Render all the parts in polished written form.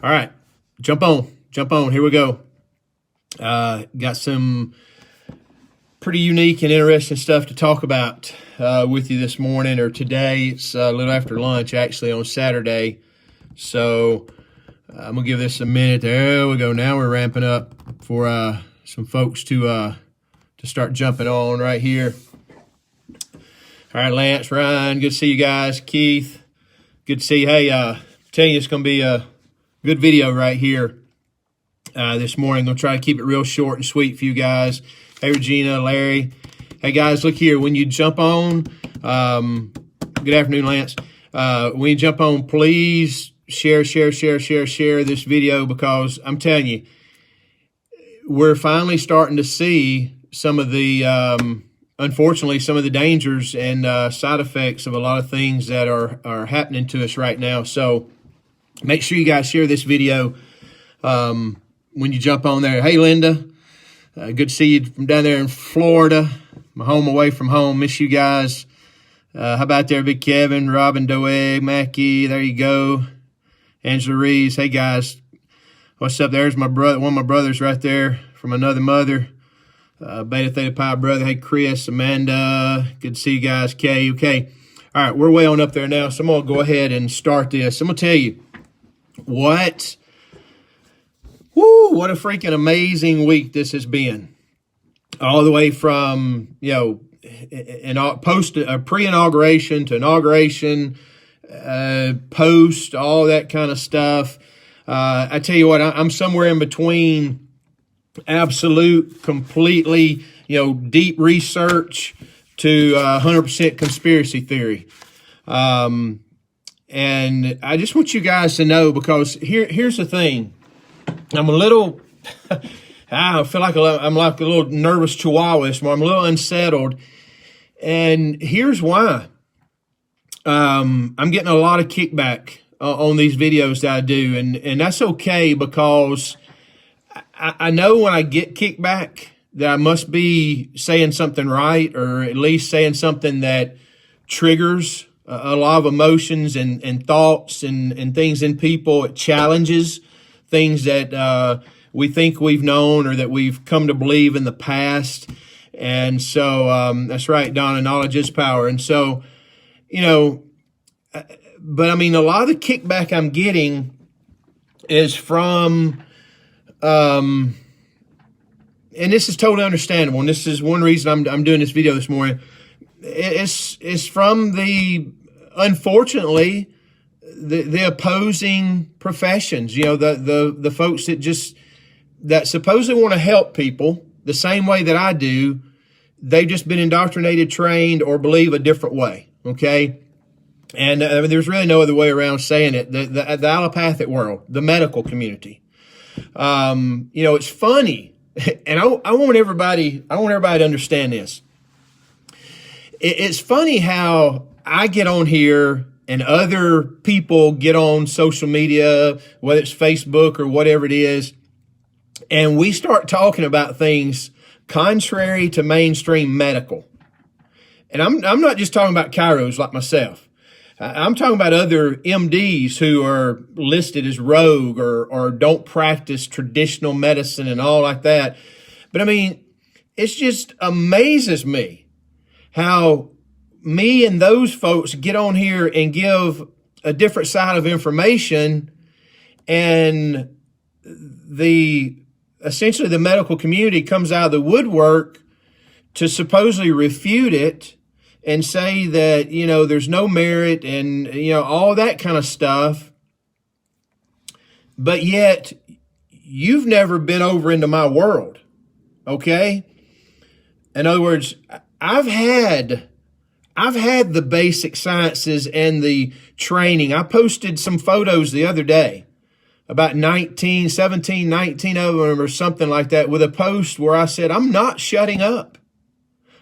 All right, jump on. Here we go. Got some pretty unique and interesting stuff to talk about with you this morning or today. It's a little after lunch, actually, on Saturday. So I'm gonna give this a minute. There we go. Now we're ramping up for some folks to start jumping on right here. All right, Lance, Ryan, good to see you guys. Keith, good to see you. Hey, telling you it's gonna be a good video right here this morning. I'm gonna try to keep it real short and sweet for you guys. Hey, Regina, Larry. Hey, guys, look here. When you jump on, good afternoon, Lance. When you jump on, please share this video, because I'm telling you, we're finally starting to see some of the, unfortunately, some of the dangers and side effects of a lot of things that are happening to us right now. So make sure you guys share this video when you jump on there. Hey, Linda. Good to see you from down there in Florida. My home away from home. Miss you guys. How about there, Big Kevin, Robin, Doeg, Mackie? There you go. Angela Reeves. Hey, guys. What's up? There's my brother, one of my brothers right there from another mother. Beta Theta Pi brother. Hey, Chris, Amanda. Good to see you guys. Kay. Okay. All right, we're way on up there now, so I'm going to go ahead and start this. I'm going to tell you what a freaking amazing week this has been. All the way from, pre-inauguration to inauguration, post, all that kind of stuff. I tell you what, I'm somewhere in between absolute, completely, deep research to 100% conspiracy theory. And I just want you guys to know, because here's the thing. I'm a little, I feel like I'm like a little nervous chihuahua this morning. I'm a little unsettled. And here's why. I'm getting a lot of kickback on these videos that I do. And that's okay, because I know when I get kickback that I must be saying something right, or at least saying something that triggers a lot of emotions and thoughts and things in people. It challenges things that we think we've known or that we've come to believe in the past. And so that's right, Donna, knowledge is power. And so, but I mean, a lot of the kickback I'm getting is from, and this is totally understandable, and this is one reason I'm doing this video this morning. It's from unfortunately, the opposing professions, the folks that supposedly want to help people the same way that I do. They've just been indoctrinated, trained, or believe a different way. Okay. And there's really no other way around saying it. The allopathic world, the medical community. It's funny. And I want everybody to understand this. It's funny how I get on here and other people get on social media, whether it's Facebook or whatever it is, and we start talking about things contrary to mainstream medical. And I'm not just talking about chiros like myself. I'm talking about other MDs who are listed as rogue or don't practice traditional medicine and all like that. But I mean, it just amazes me how me and those folks get on here and give a different side of information, and essentially the medical community comes out of the woodwork to supposedly refute it and say that, there's no merit and, all that kind of stuff. But yet you've never been over into my world. Okay. In other words, I've had the basic sciences and the training. I posted some photos the other day, about 19 of them or something like that, with a post where I said, I'm not shutting up.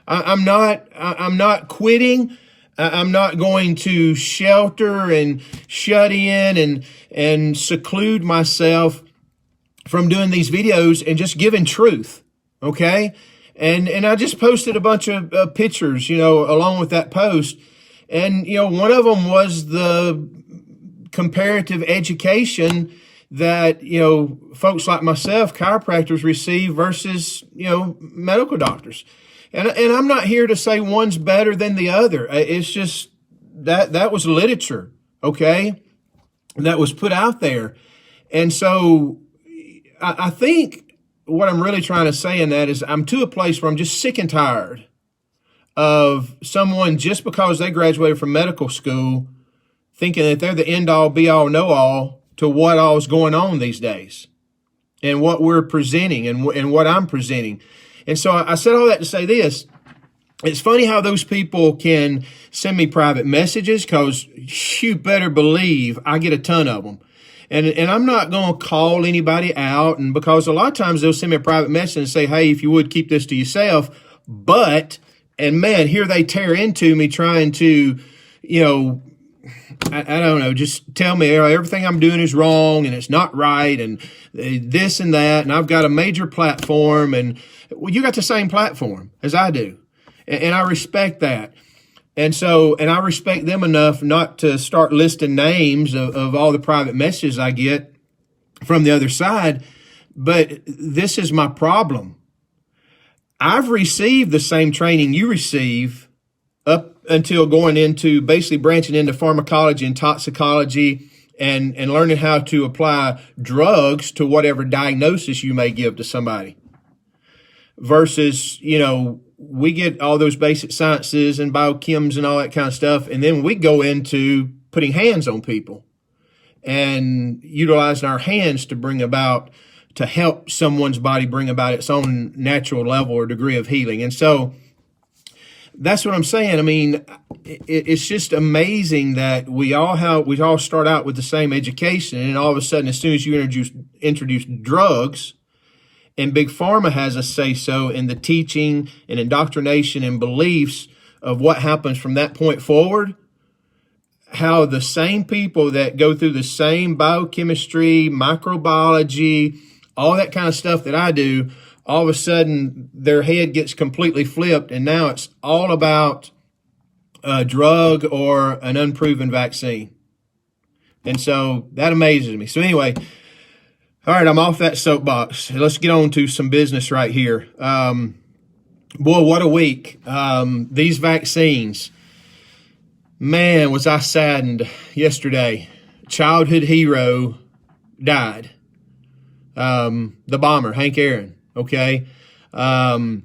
I'm not quitting. I'm not going to shelter and shut in and seclude myself from doing these videos and just giving truth. Okay. And I just posted a bunch of pictures, along with that post. And, one of them was the comparative education that, folks like myself, chiropractors, receive versus, medical doctors. And I'm not here to say one's better than the other. It's just that was literature, okay, that was put out there. And so I think what I'm really trying to say in that is I'm to a place where I'm just sick and tired of someone, just because they graduated from medical school, thinking that they're the end all, be all, know all to what all is going on these days and what we're presenting and what I'm presenting. And so I said all that to say this. It's funny how those people can send me private messages, because you better believe I get a ton of them. And I'm not going to call anybody out, and because a lot of times they'll send me a private message and say, hey, if you would keep this to yourself. And man, here they tear into me trying to, I don't know, just tell me everything I'm doing is wrong and it's not right and this and that. And I've got a major platform, and well, you got the same platform as I do. And I respect that. And I respect them enough not to start listing names of all the private messages I get from the other side. But this is my problem. I've received the same training you receive up until going into basically branching into pharmacology and toxicology and learning how to apply drugs to whatever diagnosis you may give to somebody. Versus, we get all those basic sciences and biochems and all that kind of stuff, and then we go into putting hands on people and utilizing our hands to help someone's body bring about its own natural level or degree of healing. And so that's what I'm saying. I mean, it's just amazing that we all start out with the same education, and all of a sudden, as soon as you introduce drugs, and Big Pharma has a say-so in the teaching and indoctrination and beliefs of what happens from that point forward, how the same people that go through the same biochemistry, microbiology, all that kind of stuff that I do, all of a sudden their head gets completely flipped, and now it's all about a drug or an unproven vaccine. And so that amazes me. So anyway, all right, I'm off that soapbox. Let's get on to some business right here. Boy, what a week. These vaccines. Man, was I saddened yesterday. Childhood hero died. The bomber, Hank Aaron, okay? Man,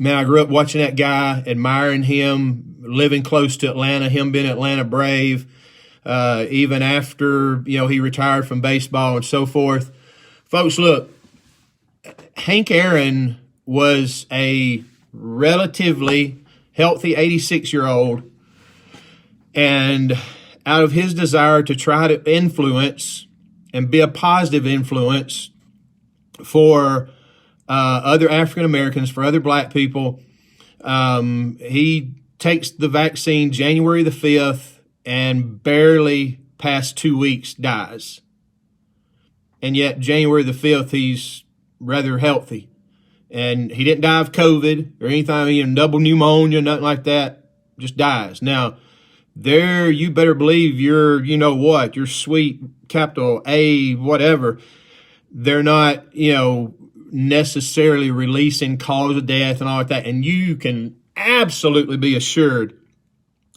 I grew up watching that guy, admiring him, living close to Atlanta, him being Atlanta Brave. Even after, he retired from baseball and so forth. Folks, look, Hank Aaron was a relatively healthy 86-year-old, and out of his desire to try to influence and be a positive influence for other African Americans, for other black people, he takes the vaccine January the 5th, and barely past 2 weeks dies. And yet January the 5th, he's rather healthy. And he didn't die of COVID or anything, double pneumonia, nothing like that, just dies. Now, there you better believe your sweet capital A, whatever, they're not, necessarily releasing cause of death and all like that. And you can absolutely be assured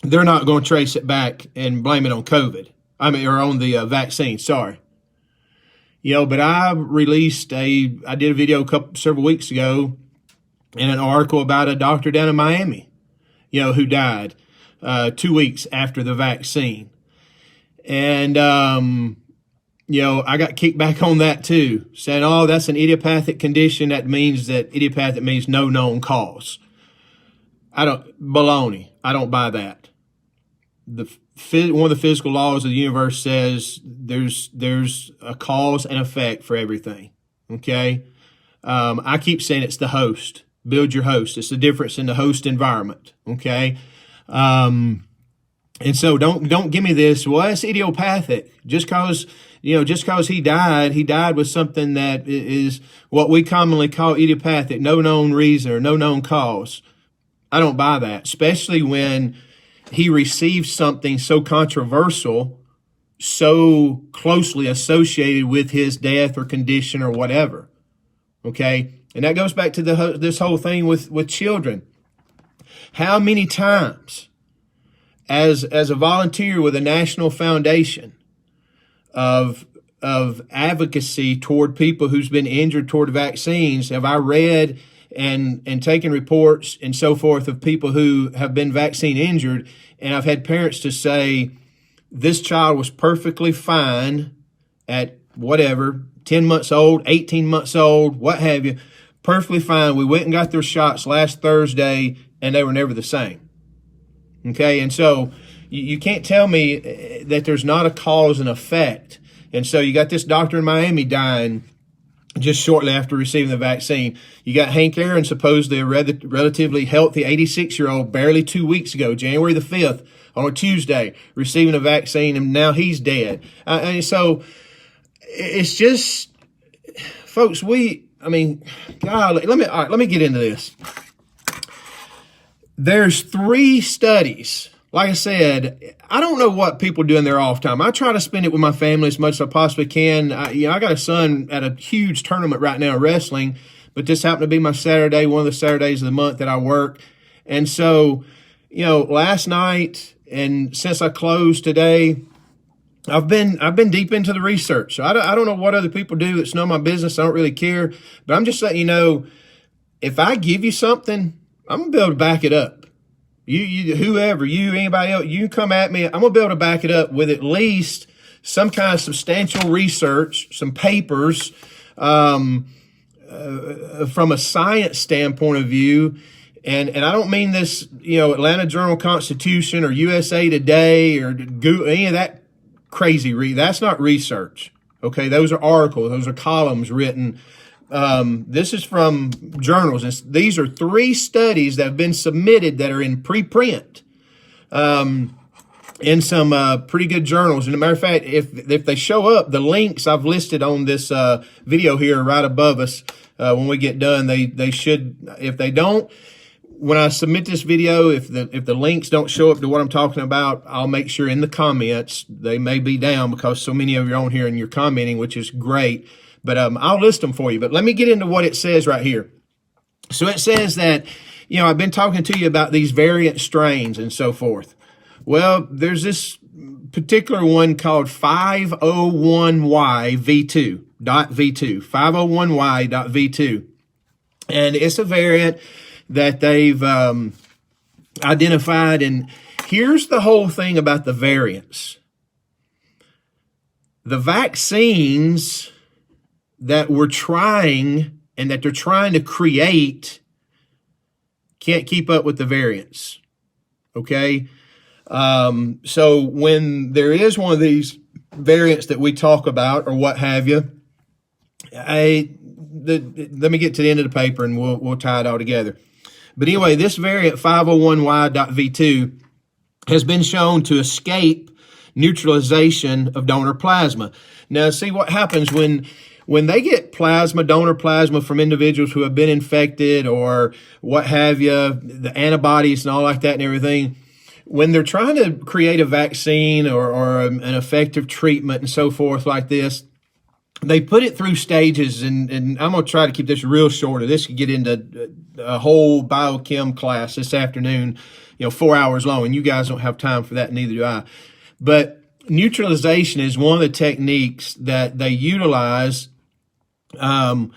they're not going to trace it back and blame it on COVID. Or on the vaccine, sorry. But I did a video several weeks ago in an article about a doctor down in Miami, who died 2 weeks after the vaccine. And, I got kicked back on that too, saying, oh, that's an idiopathic condition. Idiopathic means no known cause. Baloney. I don't buy that. One of the physical laws of the universe says there's a cause and effect for everything. Okay. I keep saying it's the host. Build your host. It's the difference in the host environment. Okay. And so don't give me this. Well, it's idiopathic. Just cause he died with something that is what we commonly call idiopathic, no known reason or no known cause. I don't buy that, especially when he received something so controversial so closely associated with his death or condition or whatever. Okay? And that goes back to this whole thing with children. How many times as a volunteer with a national foundation of advocacy toward people who's been injured toward vaccines have I read and taken reports and so forth of people who have been vaccine injured, and I've had parents to say, this child was perfectly fine at whatever, 10 months old, 18 months old, what have you, perfectly fine. We went and got their shots last Thursday, and they were never the same. Okay, and so you can't tell me that there's not a cause and effect. And so you got this doctor in Miami dying just shortly after receiving the vaccine. You got Hank Aaron, supposedly a relatively healthy 86-year-old, barely 2 weeks ago, January the 5th, on a Tuesday, receiving a vaccine, and now he's dead. And so it's just, folks, God, let me get into this. There's 3 studies. Like I said, I don't know what people do in their off time. I try to spend it with my family as much as I possibly can. I got a son at a huge tournament right now, wrestling, but this happened to be my Saturday, one of the Saturdays of the month that I work. And so, last night and since I closed today, I've been deep into the research. So I don't know what other people do. It's none of my business. I don't really care. But I'm just letting you know, if I give you something, I'm going to be able to back it up. Anybody else, you come at me, I'm going to be able to back it up with at least some kind of substantial research, some papers, from a science standpoint of view. And I don't mean this, Atlanta Journal-Constitution or USA Today or Google, any of that crazy. That's not research. Okay. Those are articles. Those are columns written. This is from journals. These are 3 studies that have been submitted that are in preprint, in some pretty good journals. And as a matter of fact, if they show up, the links I've listed on this video here right above us, when we get done, they should. If they don't, when I submit this video, if the links don't show up to what I'm talking about, I'll make sure in the comments they may be down because so many of you are on here and you're commenting, which is great. But I'll list them for you. But let me get into what it says right here. So it says that, I've been talking to you about these variant strains and so forth. Well, there's this particular one called 501Y.V2, 501Y.V2. And it's a variant that they've identified. And here's the whole thing about the variants. The vaccines that we're trying and that they're trying to create can't keep up with the variants. Okay. So when there is one of these variants that we talk about or what have you, let me get to the end of the paper and we'll tie it all together. But anyway, this variant 501Y.V2 has been shown to escape neutralization of donor plasma. Now, see what happens when they get donor plasma from individuals who have been infected or what have you, the antibodies and all like that and everything, when they're trying to create a vaccine or an effective treatment and so forth like this, they put it through stages. And I'm going to try to keep this real short, or this could get into a whole biochem class this afternoon, 4 hours long. And you guys don't have time for that, neither do I. But neutralization is one of the techniques that they utilize to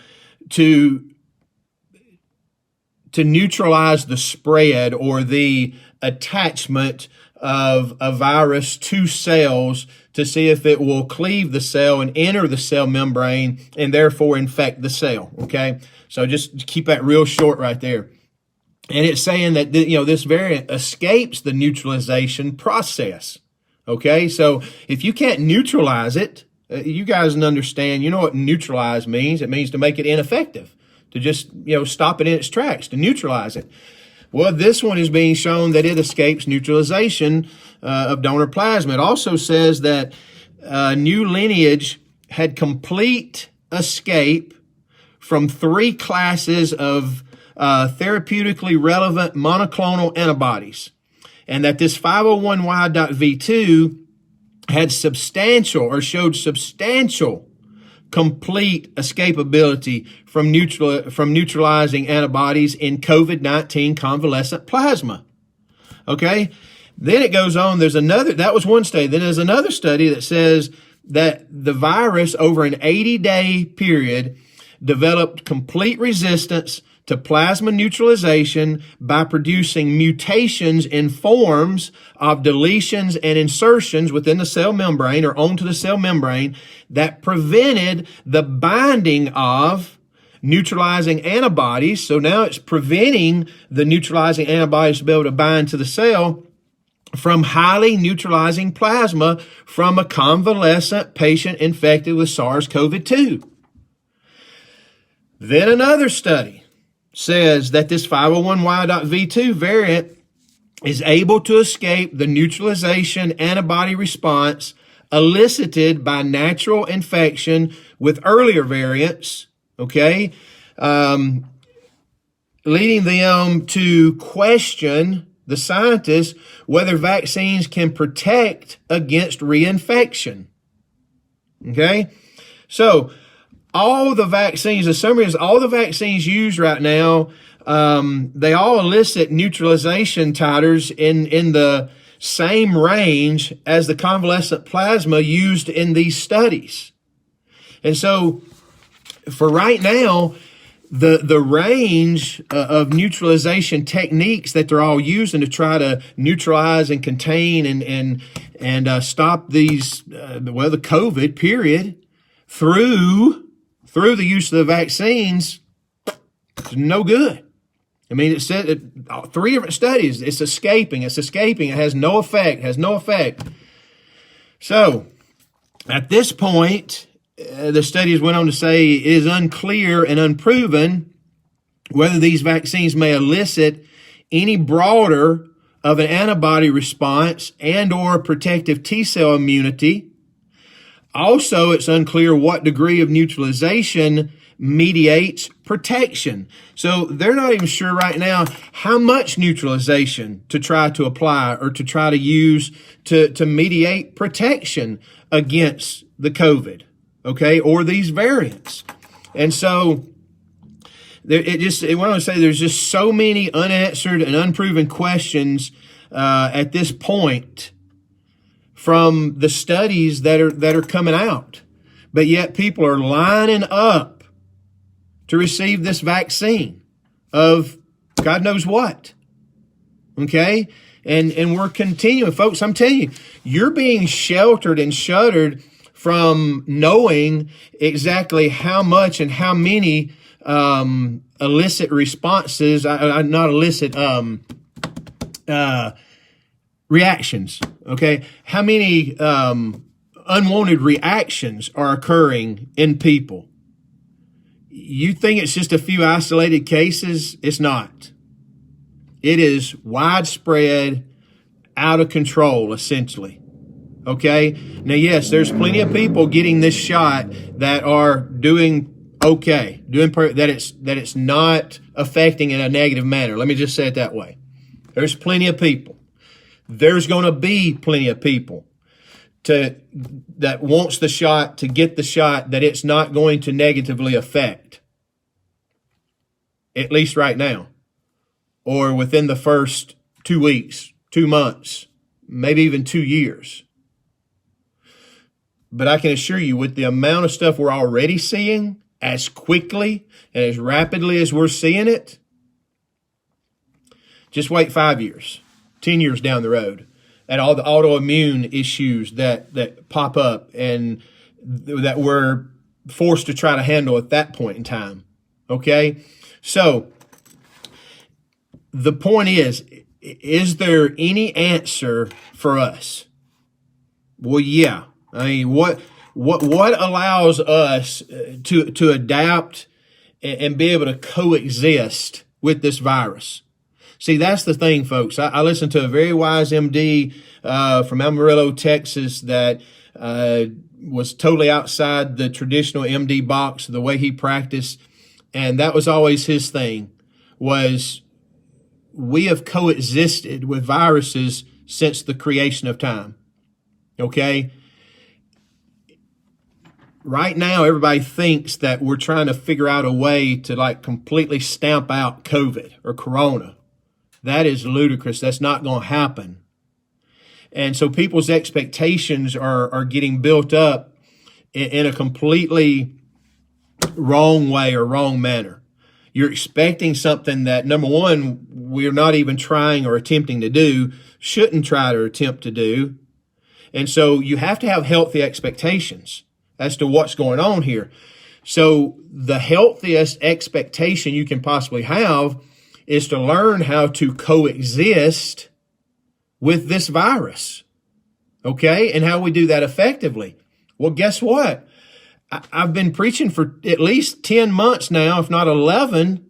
neutralize the spread or the attachment of a virus to cells to see if it will cleave the cell and enter the cell membrane and therefore infect the cell. Okay. So just keep that real short right there. And it's saying that, this variant escapes the neutralization process. Okay. So if you can't neutralize it, you guys understand, what neutralize means. It means to make it ineffective, to just, stop it in its tracks, to neutralize it. Well, this one is being shown that it escapes neutralization of donor plasma. It also says that New Lineage had complete escape from 3 classes of therapeutically relevant monoclonal antibodies, and that this 501Y.V2 had substantial or showed substantial complete escapability from neutralizing antibodies in COVID-19 convalescent plasma. Okay. Then it goes on. That was one study. Then there's another study that says that the virus over an 80-day period developed complete resistance to plasma neutralization by producing mutations in forms of deletions and insertions within the cell membrane or onto the cell membrane that prevented the binding of neutralizing antibodies. So now it's preventing the neutralizing antibodies to be able to bind to the cell from highly neutralizing plasma from a convalescent patient infected with SARS-CoV-2. Then another study says that this 501Y.V2 variant is able to escape the neutralization antibody response elicited by natural infection with earlier variants, okay, leading them to question the scientists whether vaccines can protect against reinfection. Okay, so all the vaccines, the summary is all the vaccines used right now, they all elicit neutralization titers in the same range as the convalescent plasma used in these studies. And so for right now, the range of neutralization techniques that they're all using to try to neutralize and contain and stop these, the COVID period through the use of the vaccines, is no good. I mean, it said 3 different studies. It's escaping. It has no effect. So at this point, the studies went on to say it is unclear and unproven whether these vaccines may elicit any broader of an antibody response and or protective T-cell immunity. Also, it's unclear what degree of neutralization mediates protection. So they're not even sure right now how much neutralization to try to apply or to try to use to mediate protection against the COVID, okay, or these variants. And so I want to say there's just so many unanswered and unproven questions at this point from the studies that are coming out, but yet people are lining up to receive this vaccine of God knows what. Okay, and we're continuing, folks. I'm telling you, you're being sheltered and shuttered from knowing exactly how much and how many illicit responses, not illicit, reactions, okay? How many unwanted reactions are occurring in people? You think it's just a few isolated cases? It's not. It is widespread, out of control, essentially. Okay? Now, yes, there's plenty of people getting this shot that are doing okay, that it's not affecting in a negative manner. Let me just say it that way. There's plenty of people. There's going to be plenty of people that wants the shot, to get the shot, that it's not going to negatively affect, at least right now, or within the first 2 weeks, 2 months, maybe even 2 years. But I can assure you, with the amount of stuff we're already seeing, as quickly and as rapidly as we're seeing it, just wait 5 years, 10 years down the road, at all the autoimmune issues that pop up and that we're forced to try to handle at that point in time. Okay? So the point is there any answer for us? Well, yeah. I mean, what allows us to adapt and be able to coexist with this virus? See, that's the thing, folks. I listened to a very wise MD from Amarillo, Texas, that was totally outside the traditional MD box, the way he practiced. And that was always his thing, was we have coexisted with viruses since the creation of time. Okay? right now everybody thinks that we're trying to figure out a way to like completely stamp out COVID or Corona. That is ludicrous. That's not going to happen. And so people's expectations are getting built up in a completely wrong way or wrong manner. You're expecting something that, number one, we're not even trying or attempting to do, shouldn't try to attempt to do. And so you have to have healthy expectations as to what's going on here. So the healthiest expectation you can possibly have is to learn how to coexist with this virus, okay? And how we do that effectively. Well, guess what? I've been preaching for at least 10 months now, if not 11.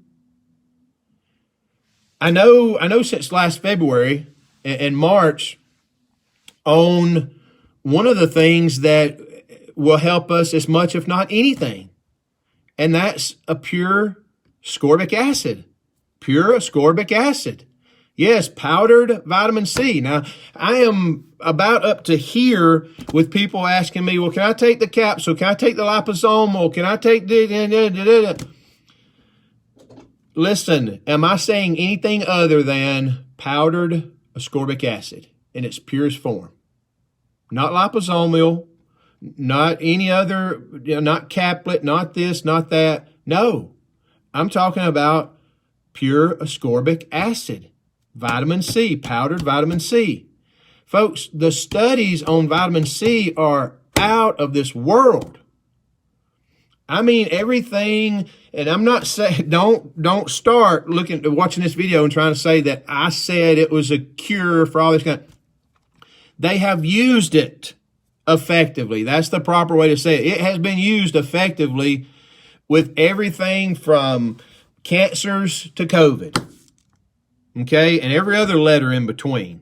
I know since last February and March on one of the things that will help us as much, if not anything, and that's a pure ascorbic acid. Pure ascorbic acid. Yes, powdered vitamin C. Now, I am about up to here with people asking me, well, can I take the capsule? Can I take the liposomal? Can I take the... Listen, am I saying anything other than powdered ascorbic acid in its purest form? Not liposomal, not any other, not caplet, not this, not that. No, I'm talking about pure ascorbic acid, vitamin C, powdered vitamin C. Folks, the studies on vitamin C are out of this world. I mean, everything, and I'm not saying, don't start watching this video and trying to say that I said it was a cure for all this kind. They have used it effectively. That's the proper way to say it. It has been used effectively with everything from cancers to COVID, okay, and every other letter in between,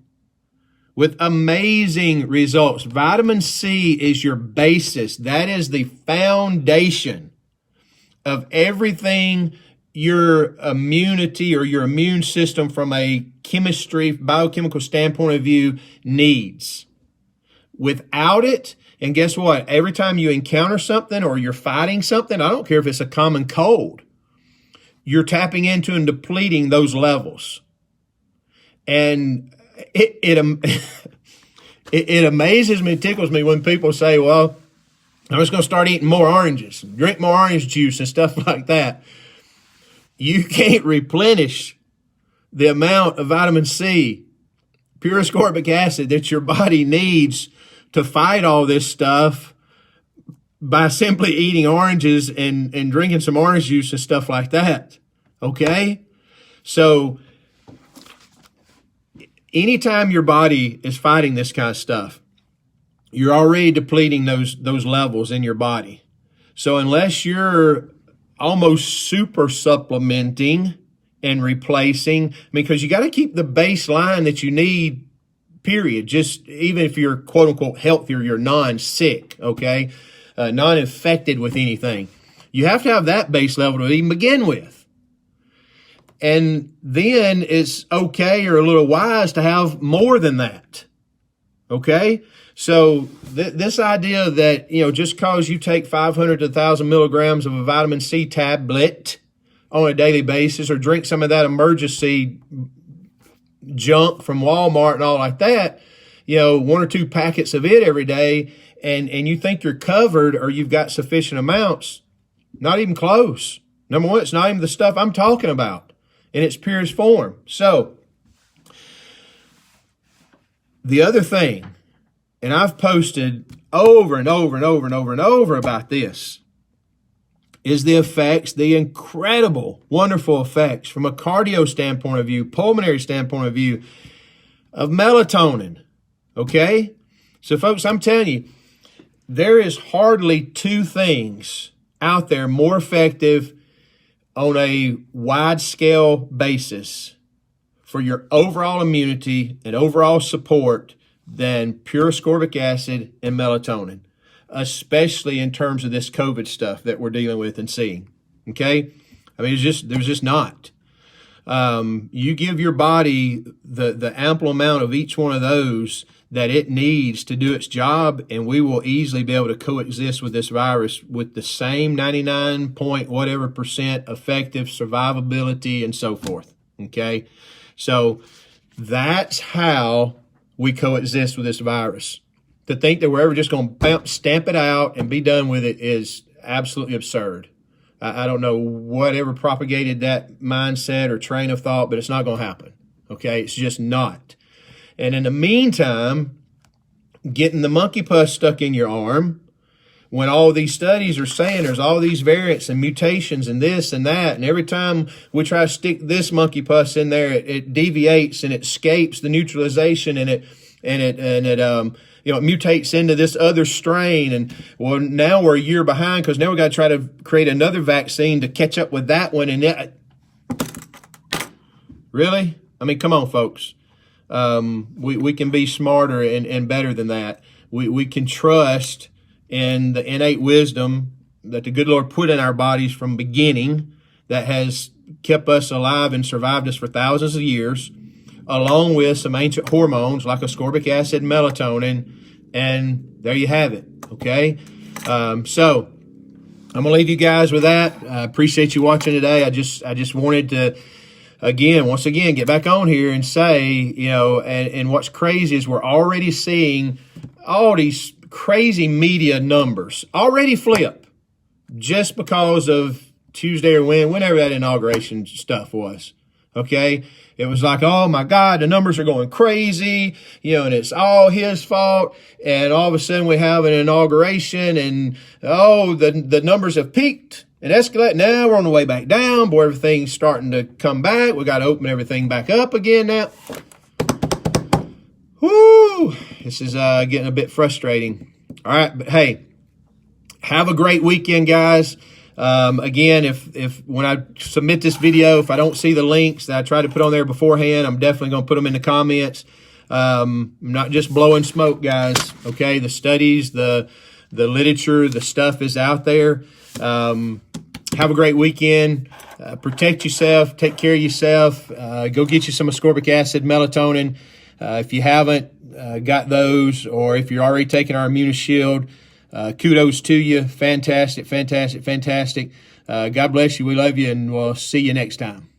with amazing results. Vitamin C is your basis. That is the foundation of everything your immunity or your immune system from a chemistry, biochemical standpoint of view needs. Without it, and guess what? Every time you encounter something or you're fighting something, I don't care if it's a common cold, you're tapping into and depleting those levels. And it amazes me, tickles me when people say, well, I'm just going to start eating more oranges, drink more orange juice and stuff like that. You can't replenish the amount of vitamin C, pure ascorbic acid that your body needs to fight all this stuff by simply eating oranges and drinking some orange juice and stuff like that. Okay? So anytime your body is fighting this kind of stuff, you're already depleting those levels in your body. So unless you're almost super supplementing and replacing, because you got to keep the baseline that you need, period. Just even if you're quote unquote healthy or you're non-sick, okay, non-infected with anything, you have to have that base level to even begin with. And then it's okay or a little wise to have more than that. Okay? So this idea that, just because you take 500 to 1,000 milligrams of a vitamin C tablet on a daily basis or drink some of that emergency junk from Walmart and all like that, 1 or 2 packets of it every day, and you think you're covered or you've got sufficient amounts, not even close. Number one, it's not even the stuff I'm talking about in its purest form. So the other thing, and I've posted over and over and over and over and over about this, is the effects, the incredible, wonderful effects from a cardio standpoint of view, pulmonary standpoint of view, of melatonin. Okay? So folks, I'm telling you, there is hardly 2 things out there more effective on a wide scale basis for your overall immunity and overall support than pure ascorbic acid and melatonin, especially in terms of this COVID stuff that we're dealing with and seeing. Okay? I mean, there's just not. You give your body the ample amount of each one of those, that it needs to do its job, and we will easily be able to coexist with this virus with the same 99 point whatever percent effective survivability and so forth. Okay, so that's how we coexist with this virus. To think that we're ever just going to stamp it out and be done with it is absolutely absurd. I don't know whatever propagated that mindset or train of thought, but it's not going to happen. Okay, it's just not. And in the meantime, getting the monkey pus stuck in your arm, when all these studies are saying there's all these variants and mutations and this and that, and every time we try to stick this monkey pus in there, it deviates and it escapes the neutralization, and it mutates into this other strain. And well, now we're a year behind because now we got to try to create another vaccine to catch up with that one. And really, I mean, come on, folks. We can be smarter and better than that. We can trust in the innate wisdom that the good Lord put in our bodies from beginning, that has kept us alive and survived us for thousands of years, along with some ancient hormones like ascorbic acid and melatonin. And there you have it. Okay. So I'm gonna leave you guys with that. I appreciate you watching today. I just wanted to once again get back on here and say, and what's crazy is we're already seeing all these crazy media numbers already flip just because of Tuesday or whenever that inauguration stuff was. Okay. It was like, oh my God, the numbers are going crazy, and it's all his fault. And all of a sudden we have an inauguration, and the numbers have peaked and escalated. Now we're on the way back down. Boy, everything's starting to come back. We got to open everything back up again now. Whoo, this is getting a bit frustrating. All right, but hey, have a great weekend, guys. Again, if when I submit this video, if I don't see the links that I try to put on there beforehand, I'm definitely going to put them in the comments. I'm not just blowing smoke, guys. Okay, the studies, the literature, the stuff is out there. Have a great weekend. Protect yourself. Take care of yourself. Go get you some ascorbic acid, melatonin. If you haven't got those, or if you're already taking our Immunoshield, kudos to you. Fantastic, fantastic, fantastic. God bless you. We love you, and we'll see you next time.